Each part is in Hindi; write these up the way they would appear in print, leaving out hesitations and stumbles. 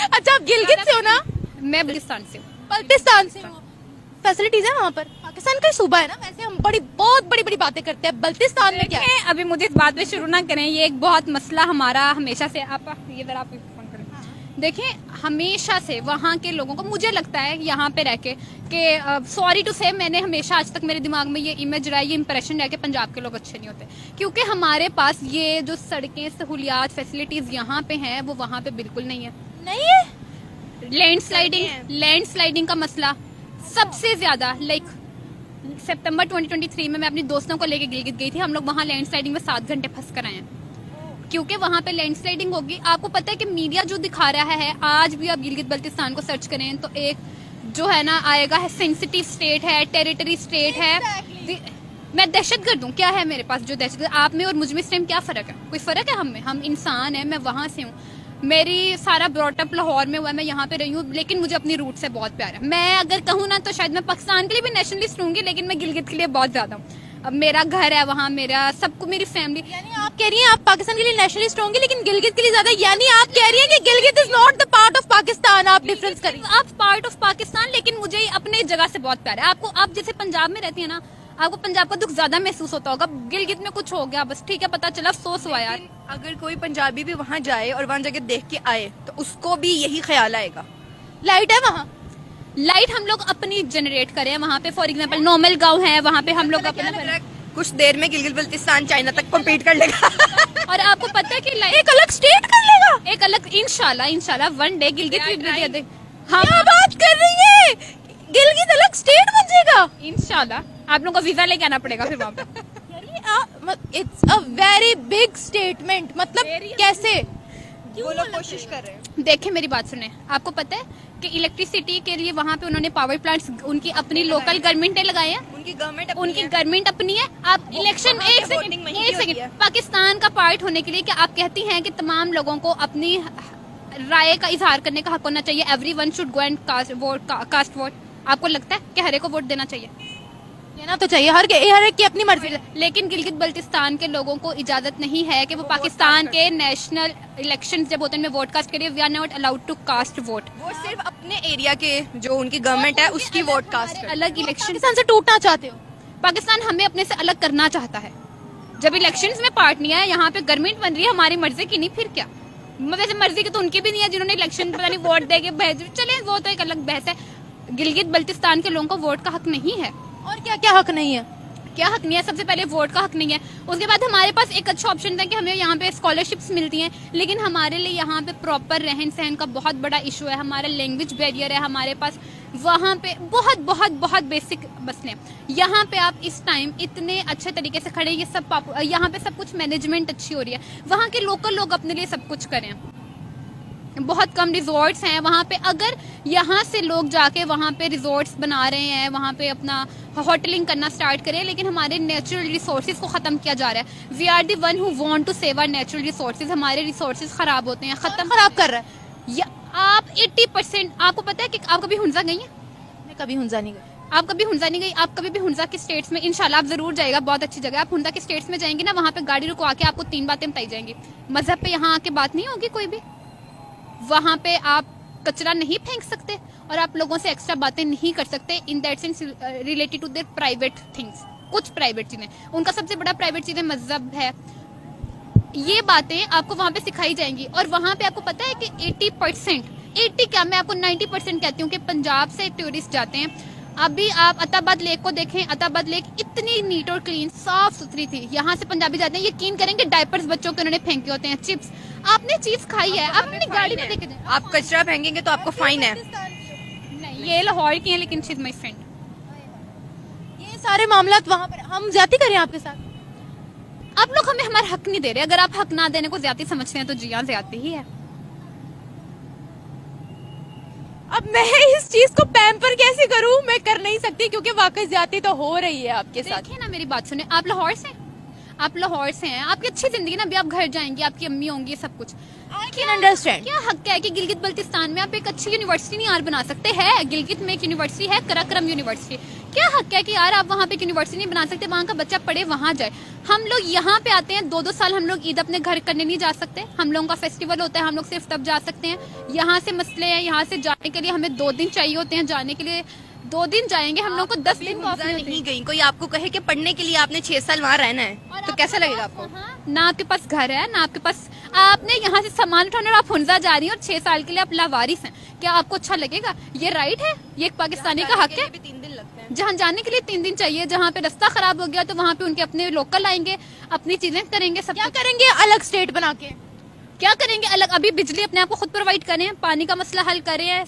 अच्छा, आप गिलगित से हो ना? मैं बलूचिस्तान से हूँ। बल्तिस्तान से हो। फैसिलिटीज है वहाँ पर? पाकिस्तान का ही सूबा है ना, वैसे हम बहुत बड़ी बड़ी बातें करते हैं, बल्तिस्तान में क्या है? देखें, अभी मुझे इस बात पे शुरू ना करें, ये एक बहुत मसला हमारा हमेशा से आप ये जरा आप फोन करें। देखें, हमेशा से वहाँ के लोगों को मुझे लगता है यहाँ पे रह के कि सॉरी टू से, मैंने हमेशा आज तक मेरे दिमाग में ये इमेज रहा है, ये इंप्रेशन रहा कि पंजाब के लोग अच्छे नहीं होते, क्योंकि हमारे पास ये जो सड़कें, सहूलियात, फैसिलिटीज यहाँ पे हैं वो वहाँ पे बिल्कुल नहीं है। नहीं है? लैंडस्लाइडिंग का मसला सबसे ज्यादा, लाइक सितंबर 2023 में मैं अपनी दोस्तों को लेके गिलगित गई थी, हम लोग वहाँ लैंडस्लाइडिंग में 7 घंटे फंस कर आए हैं, क्योंकि वहाँ पे लैंडस्लाइडिंग होगी। आपको पता है कि मीडिया जो दिखा रहा है, आज भी आप गिलगित बल्तिस्तान को सर्च करें तो एक जो है ना आएगा है सेंसिटिव स्टेट है, टेरिटरी स्टेट है। मैं दहशतगर्द हूँ क्या है मेरे पास जो दहशतगर्द? आप में और मुझ में इस टाइम क्या फर्क है? कोई फर्क है हम में? हम इंसान है, मैं वहां से हूँ, मेरी सारा ब्रॉटअप लाहौर में हुआ है, मैं यहाँ पे रही हूँ, लेकिन मुझे अपनी रूट से बहुत प्यार है। मैं अगर कहूँ ना तो शायद मैं पाकिस्तान के लिए भी नेशनलिस्ट हूँगी, लेकिन मैं गिलगित के लिए बहुत ज्यादा हूँ। अब मेरा घर है वहाँ, मेरा सबको, मेरी फैमिली। यानी आप कह रही हैं आप पाकिस्तान के लिए नेशनलिस्ट होंगे लेकिन गिलगित के लिए ज्यादा, यानी आप कह रही हैं कि Gilgit is not the part of Pakistan, आप डिफरेंस करिए। आप पार्ट ऑफ पाकिस्तान, लेकिन मुझे अपने जगह से बहुत प्यार है। आपको, आप जैसे पंजाब में रहती है ना, आपको पंजाब का दुख ज्यादा महसूस होता होगा, गिलगित में कुछ हो गया बस ठीक है, पता चला, अफसोस हुआ यार। अगर कोई पंजाबी भी वहाँ जाए और वहाँ जगह देख के आए तो उसको भी यही ख्याल आएगा। लाइट है वहाँ? लाइट हम लोग अपनी जनरेट करें वहाँ पे, फॉर एग्जांपल नॉर्मल गांव है वहाँ पे हम लोग अपना, कुछ देर में गिलगित बल्तिस्तान चाइना तक कम्पीट कर लेगा। और आपको पता है कि एक अलग स्टेट कर लेगा? एक अलग, इंशाल्लाह वन डे गिलगित भी दे। हाँ, क्या बात कर रही है? गिलगित अलग स्टेट बन जाएगा? इंशाल्लाह आप लोगों को वीजा लेके आना पड़ेगा फिर वहाँ पे। It's a very big statement, मतलब कैसे? वो लोग कोशिश कर रहे हैं। देखें मेरी बात सुने, आपको पता है कि इलेक्ट्रिसिटी के लिए वहाँ पे उन्होंने पावर प्लांट्स उनकी अपनी लोकल गवर्नमेंट ने लगाए हैं, उनकी गवर्नमेंट अपनी है। आप इलेक्शन, एक सेकंड, पाकिस्तान का पार्ट होने के लिए क्या आप कहती हैं कि तमाम लोगों को अपनी राय का इजहार करने का हक होना चाहिए? Everyone should go and cast vote. आपको लगता है कि हर एक को वोट देना चाहिए? देना तो चाहिए, हर एक की अपनी मर्जी। लेकिन गिलगित बल्तिस्तान के लोगों को इजाजत नहीं है कि वो पाकिस्तान के नेशनल इलेक्शंस जब होते हैं उनमें वोट कास्ट करिए। We are not allowed to cast vote. वो सिर्फ अपने एरिया के जो उनकी गवर्नमेंट है उसकी वोट कास्ट कर। अलग इलेक्शन, पाकिस्तान से टूटना चाहते हो? पाकिस्तान हमें अपने से अलग करना चाहता है। जब इलेक्शंस में पार्ट नहीं है, यहाँ पे गवर्नमेंट बन रही है हमारी मर्जी की नहीं, फिर क्या? वैसे मर्जी की तो उनकी भी नहीं है, जिन्होंने इलेक्शन पता नहीं वोट दे के भेज, चले वो तो एक अलग बहस है। गिलगित बल्तिस्तान के लोगों को वोट का हक नहीं है। और क्या क्या हक नहीं है? क्या हक नहीं है? सबसे पहले वोट का हक नहीं है, उसके बाद हमारे पास एक अच्छा ऑप्शन था कि हमें यहाँ पे स्कॉलरशिप्स मिलती हैं, लेकिन हमारे लिए यहाँ पे प्रॉपर रहन सहन का बहुत बड़ा इशू है, हमारा लैंग्वेज बैरियर है, हमारे पास वहाँ पे बहुत बहुत बहुत बेसिक मसले। यहाँ पे आप इस टाइम इतने अच्छे तरीके से खड़े, ये सब यहाँ पे सब कुछ मैनेजमेंट अच्छी हो रही है, वहाँ के लोकल लोग अपने लिए सब कुछ करें। बहुत कम रिजॉर्ट्स हैं वहाँ पे, अगर यहाँ से लोग जाके वहाँ पे रिजॉर्ट्स बना रहे हैं, वहाँ पे अपना होटलिंग करना स्टार्ट करें, लेकिन हमारे नेचुरल रिसोर्सेज को खत्म किया जा रहा है। We are the one who want to save our natural resources. हमारे रिसोर्सेज खराब होते हैं, खराब कर रहा है। या आप 80%, आपको पता है कि आप कभी हुंजा गई हैं? मैं कभी हुंजा नहीं गई। आप कभी हुंजा नहीं गई? आप कभी भी हुंजा के स्टेट्स में, इंशाल्लाह आप जरूर जाएगा, बहुत अच्छी जगह। आप हुंजा के स्टेट्स में जाएंगे ना, वहाँ पे गाड़ी रुकवा के आपको 3 बातें बताई जाएंगी। मजहब पे यहाँ आके बात नहीं होगी कोई भी, वहाँ पे आप कचरा नहीं फेंक सकते और आप लोगों से एक्स्ट्रा बातें नहीं कर सकते in that sense related to their private things. कुछ प्राइवेट चीजें, उनका सबसे बड़ा प्राइवेट चीजें मजहब है, ये बातें आपको वहाँ पे सिखाई जाएंगी। और वहाँ पे आपको पता है कि 80% क्या, मैं आपको 90% कहती हूँ कि पंजाब से टूरिस्ट जाते हैं। अभी आप अताबाद लेक को देखें, अताबाद लेक इतनी नीट और क्लीन, साफ सुथरी थी। यहाँ से पंजाबी जाते हैं, यकीन करेंगे डायपर्स बच्चों के उन्होंने फेंके होते हैं, चिप्स। आपने चीज खाई है, आप अपनी गाड़ी में देखे, आप कचरा फेंकेंगे तो आपको फाइन है। नहीं, ये लाहौर की है, लेकिन शी इज माय फ्रेंड। ये सारे मामला वहाँ पर हम ज्यादा करें आपके साथ? आप लोग हमें हमारा हक नहीं दे रहे। अगर आप हक ना देने को ज्यादा समझते हैं तो जी हाँ, ज्यादा ही है। अब मैं इस चीज को पैम्पर कैसे करूं? मैं कर नहीं सकती क्योंकि वाकई ज्यादती तो हो रही है आपके साथ। देखिए ना, मेरी बात सुने, आप लाहौर से, आप लाहौर से हैं, आपकी अच्छी जिंदगी ना, अभी आप घर जाएंगे, आपकी अम्मी होंगी, सब कुछ। I can understand. क्या हक है कि गिलगित बल्तिस्तान में आप एक अच्छी यूनिवर्सिटी नहीं यार बना सकते? है गिलगित में एक यूनिवर्सिटी है, कराक्रम यूनिवर्सिटी। क्या हक है कि यार आप वहाँ पे यूनिवर्सिटी नहीं बना सकते, वहाँ का बच्चा पढ़े वहाँ जाए। हम लोग यहाँ पे आते हैं 2-2 साल, हम लोग ईद अपने घर करने नहीं जा सकते। हम लोगों का फेस्टिवल होता है, हम लोग सिर्फ तब जा सकते हैं। यहाँ से मसले हैं, यहाँ से जाने के लिए हमें 2 दिन चाहिए होते हैं, जाने के लिए 2 दिन जाएंगे, हम लोग को 10 दिन का ऑफ नहीं गई, कोई आपको कहे कि पढ़ने के लिए आपने 6 साल वहाँ रहना है, तो कैसा लगेगा आपको? ना आपके पास घर है, ना आपके पास, आपने यहाँ से सामान उठाना और आप हुंजा जा रही हैं और 6 साल के लिए आप लावारिस हैं, क्या आपको अच्छा लगेगा? ये राइट है? ये एक पाकिस्तानी का हक है? 3 दिन लगते हैं। जहाँ जाने के लिए 3 दिन चाहिए, जहाँ पे रास्ता खराब हो गया तो वहाँ पे उनके अपने लोकल आएंगे, अपनी चीजें करेंगे, सब क्या करेंगे अलग स्टेट बना के? क्या करेंगे अलग? अभी बिजली अपने आप को खुद प्रोवाइड करें, पानी का मसला हल करें,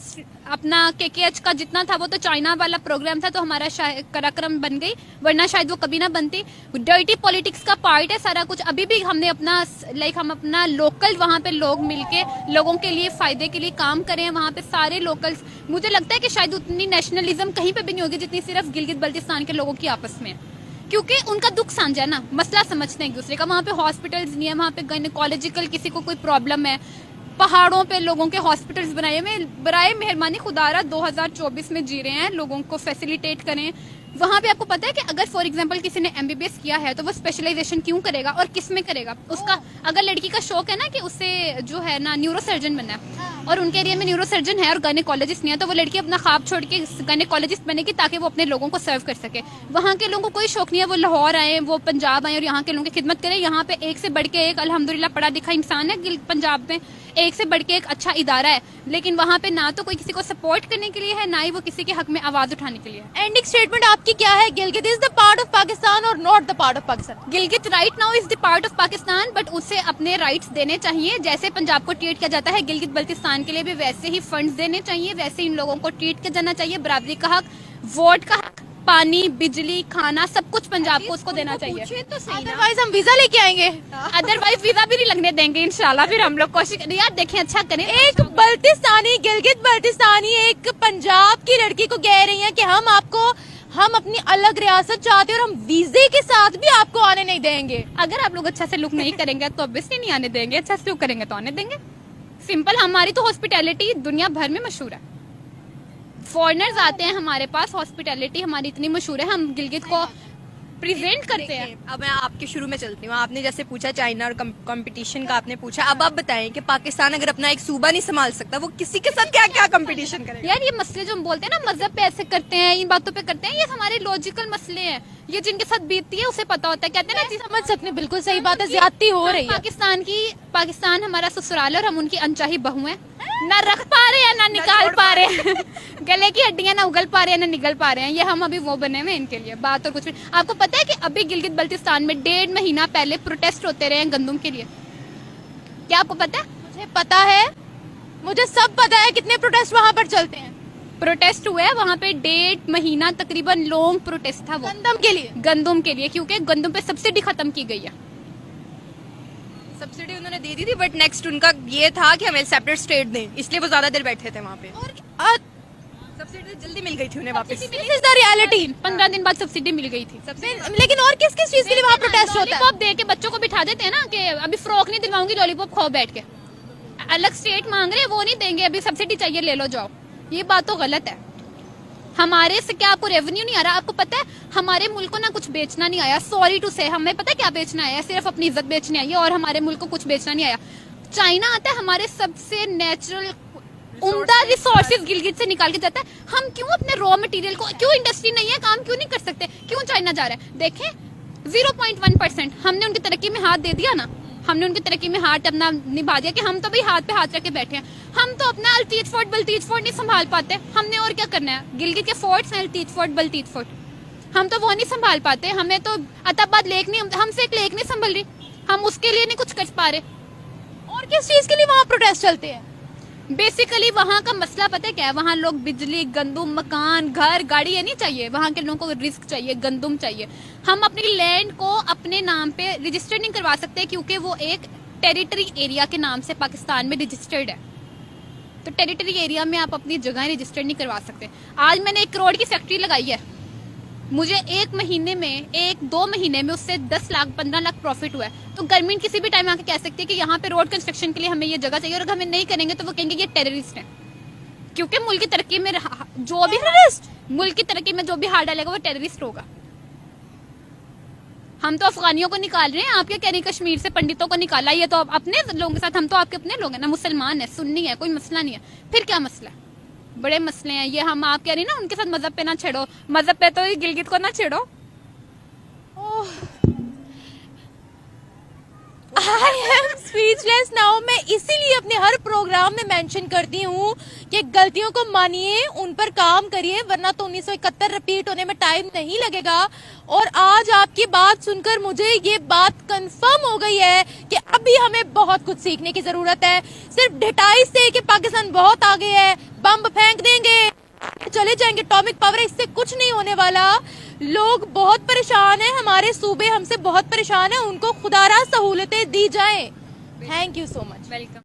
अपना KKH का जितना था वो तो चाइना वाला प्रोग्राम था, तो हमारा कार्यक्रम बन गई, वरना शायद वो कभी ना बनती। डर्टी पॉलिटिक्स का पार्ट है सारा कुछ। अभी भी हमने अपना हम अपना लोकल वहाँ पे लोग मिलके लोगों के लिए फायदे के लिए काम करें, वहाँ पे सारे लोकल्स। मुझे लगता है कि शायद उतनी नेशनलिज्म कहीं पे भी नहीं होगी जितनी सिर्फ गिलगित बल्तिस्तान के लोगों की आपस में, क्योंकि उनका दुख साझा है ना, मसला समझते हैं एक दूसरे का। वहाँ पे हॉस्पिटल्स नहीं है, वहाँ पे गायनेकोलॉजिकल किसी को कोई प्रॉब्लम है, पहाड़ों पे लोगों के हॉस्पिटल्स बनाए हुए, बराए मेहरबानी खुदारा 2024 में जी रहे हैं, लोगों को फैसिलिटेट करें। वहाँ पे आपको पता है कि अगर फॉर एग्जांपल किसी ने MBBS किया है तो वो स्पेशलाइजेशन क्यों करेगा और किस में करेगा? उसका अगर लड़की का शौक है ना कि उसे जो है ना न्यूरोसर्जन बनना है और उनके एरिया में न्यूरोसर्जन है और गायनेकोलॉजिस्ट नहीं है, तो वो लड़की अपना ख्वाब छोड़ के गायनेकोलॉजिस्ट बनेगी ताकि वो अपने लोगों को सर्व कर सके। वहाँ के लोगों को कोई शौक नहीं है, वो लाहौर आए, वो पंजाब आए और यहाँ के लोगों की खिदमत करें। यहाँ पे एक से बढ़ के एक अल्हम्दुलिल्लाह पढ़ा लिखा इंसान है पंजाब में, एक से बढ़ के एक अच्छा इदारा है, लेकिन वहाँ पे ना तो कोई किसी को सपोर्ट करने के लिए है, ना ही वो किसी के हक में आवाज उठाने के लिए है। एंडिंग स्टेटमेंट आपकी क्या है? Gilgit is the part of Pakistan और not the part of Pakistan? Gilgit right now is the part of Pakistan, but उसे अपने राइट्स देने चाहिए। जैसे पंजाब को ट्रीट किया जाता है, गिलगित बल्तिस्तान के लिए भी वैसे ही फंड्स देने चाहिए, वैसे इन लोगों को ट्रीट किया जाना चाहिए। बराबरी का हक, वोट का हक, पानी, बिजली, खाना, सब कुछ पंजाब को उसको देना चाहिए। तो सही ना। अदरवाइज हम वीजा लेके आएंगे। अदरवाइज वीजा भी नहीं लगने देंगे इंशाल्लाह। फिर हम लोग कोशिश करें, यार देखें अच्छा करें। एक बल्तिस्तानी, गिलगित बल्तिस्तानी एक पंजाब की लड़की को कह रही है कि हम अपनी अलग रियासत चाहते हैं और हम वीजे के साथ भी आपको आने नहीं देंगे। अगर आप लोग अच्छा से लुक नहीं करेंगे तो ऑब्वियसली नहीं आने देंगे, अच्छा से लुक करेंगे तो आने देंगे। सिंपल। हमारी तो हॉस्पिटैलिटी दुनिया भर में मशहूर है, फॉरेनर्स आते हैं हमारे पास, हॉस्पिटैलिटी हमारी इतनी मशहूर है, हम गिलगित को प्रेजेंट करते हैं। अब मैं आपके शुरू में चलती हूँ। आपने जैसे पूछा चाइना और कंपटीशन का आपने पूछा, अब आप बताएं कि पाकिस्तान अगर अपना एक सूबा नहीं संभाल सकता, वो किसी के साथ क्या क्या कंपटीशन करेगा? यार ये मसले जो हम बोलते हैं ना, मजहब पे ऐसे करते हैं, इन बातों पे करते हैं, ये हमारे लॉजिकल मसले हैं। ये जिनके साथ बीतती है उसे पता होता है। कहते हैं ना, समझ सकते हैं, बिल्कुल सही बात है, ज्यादती हो रही है। पाकिस्तान हमारा ससुराल है और हम उनकी अनचाही बहू हैं। ना रख पा रहे हैं ना निकाल पा रहे हैं गले की हड्डियां ना उगल पा रहे हैं ना निगल पा रहे हैं। ये हम अभी वो बने हुए हैं इनके लिए, बात और कुछ भी। आपको पता है कि अभी गिलगित बल्तिस्तान में 1.5 महीना पहले प्रोटेस्ट होते रहे हैं गंदम के लिए? क्या आपको पता है? मुझे पता है, मुझे सब पता है कितने प्रोटेस्ट वहाँ पर चलते हैं। प्रोटेस्ट हुआ है वहाँ पे 1.5 महीना तकरीबन लॉन्ग प्रोटेस्ट था वो गंदम के लिए, क्योंकि गंदम पे सब्सिडी खत्म की गई है। सब्सिडी उन्होंने दे दी थी, बट नेक्स्ट उनका ये था कि हमें सेपरेट स्टेट दें, इसलिए वो ज्यादा देर बैठे थे वहाँ पे। और सब्सिडी जल्दी मिल गई थी उन्हें वापस। This is the reality. 15 दिन बाद सब्सिडी मिल गई थी। लेकिन और किस किस चीज के लिए वहाँ प्रोटेस्ट होता है? लॉलीपॉप दे के बच्चों को बिठा देते हैं ना कि अभी फ्रॉक नहीं दिलवाऊंगी, लॉलीपॉप खाओ बैठ के। अलग स्टेट मांग रहे हैं, वो नहीं देंगे, अभी सब्सिडी चाहिए ले लो जाओ। ये बात तो गलत है। हमारे से क्या आपको रेवेन्यू नहीं आ रहा? आपको पता है हमारे मुल्क को ना कुछ बेचना नहीं आया, सॉरी टू से। हमें पता है क्या बेचना आया, सिर्फ अपनी इज्जत बेचने आई है, और हमारे मुल्क को कुछ बेचना नहीं आया। चाइना आता है, हमारे सबसे नेचुरल उम्दा रिसोर्सेज गिलगित से निकाल के जाता है। हम क्यों अपने रॉ मटेरियल को, क्यों इंडस्ट्री नहीं है, काम क्यों नहीं कर सकते? क्यों चाइना जा रहा है? देखें 0.1% हमने उनकी तरक्की में हाथ दे दिया ना, हमने उनकी तरक्की में हाथ अपना निभा दिया कि हम तो भाई हाथ पे हाथ रख के बैठे हैं। हम तो अपना अल्तीज फोर्ट बल्तीज फोर्ट नहीं संभाल पाते, हमने और क्या करना है? गिलगित के फोर्ट्स हैं, अल्तीज फोर्ट बल्तीज फोर्ट, हम तो वो नहीं संभाल पाते। हमें तो अताबाद लेक नहीं, हमसे एक लेक नहीं संभल रही, हम उसके लिए नहीं कुछ कर पा रहे। और किस चीज के लिए वहाँ प्रोटेस्ट चलते हैं? बेसिकली वहाँ का मसला पता है क्या है? वहाँ लोग बिजली, गंदम, मकान, घर, गाड़ी ये नहीं चाहिए। वहाँ के लोगों को रिस्क चाहिए, गंदम चाहिए। हम अपनी लैंड को अपने नाम पे रजिस्टर नहीं करवा सकते क्योंकि वो एक टेरिटरी एरिया के नाम से पाकिस्तान में रजिस्टर्ड है। तो टेरिटरी एरिया में आप अपनी जगह रजिस्टर नहीं करवा सकते। आज मैंने 1 करोड़ की फैक्ट्री लगाई है, मुझे 1 महीने में 1-2 महीने में उससे 10 लाख 15 लाख प्रॉफिट हुआ है। तो गवर्नमेंट किसी भी टाइम आके कह सकती है कि यहाँ पे रोड कंस्ट्रक्शन के लिए हमें ये जगह चाहिए, और अगर हमें नहीं करेंगे तो वो कहेंगे ये टेररिस्ट है। क्योंकि मुल्क की तरक्की में जो भी मुल्क की तरक्की में जो भी हाथ डालेगा वो टेररिस्ट होगा। हम तो अफगानियों को निकाल रहे हैं, आप क्या कह रही हैं कश्मीर से पंडितों को निकाला, ये तो अपने लोगों के साथ, हम तो आपके अपने लोग हैं ना, मुसलमान है, सुन्नी है, कोई मसला नहीं है, फिर क्या मसला है? बड़े मसले हैं ये, हम आप कह रही ना उनके साथ मजहब पे ना छेड़ो, मजहब पे तो गिलगित को ना छेड़ो। I am speechless now. मैं इसीलिए अपने हर प्रोग्राम में मेंशन करती हूँ कि गलतियों को मानिए, उन पर काम करिए, वरना तो 1971 रिपीट होने में टाइम नहीं लगेगा। और आज आपकी बात सुनकर मुझे ये बात कंफर्म हो गई है कि अभी हमें बहुत कुछ सीखने की जरूरत है। सिर्फ ढिठाई से कि पाकिस्तान बहुत आगे है, बम फेंक देंगे, चले जाएंगे, एटॉमिक पावर है, इससे कुछ नहीं होने वाला। लोग बहुत परेशान हैं, हमारे सूबे हमसे बहुत परेशान हैं, उनको खुदारा सहूलतें दी जाएं। Thank you so much. Welcome.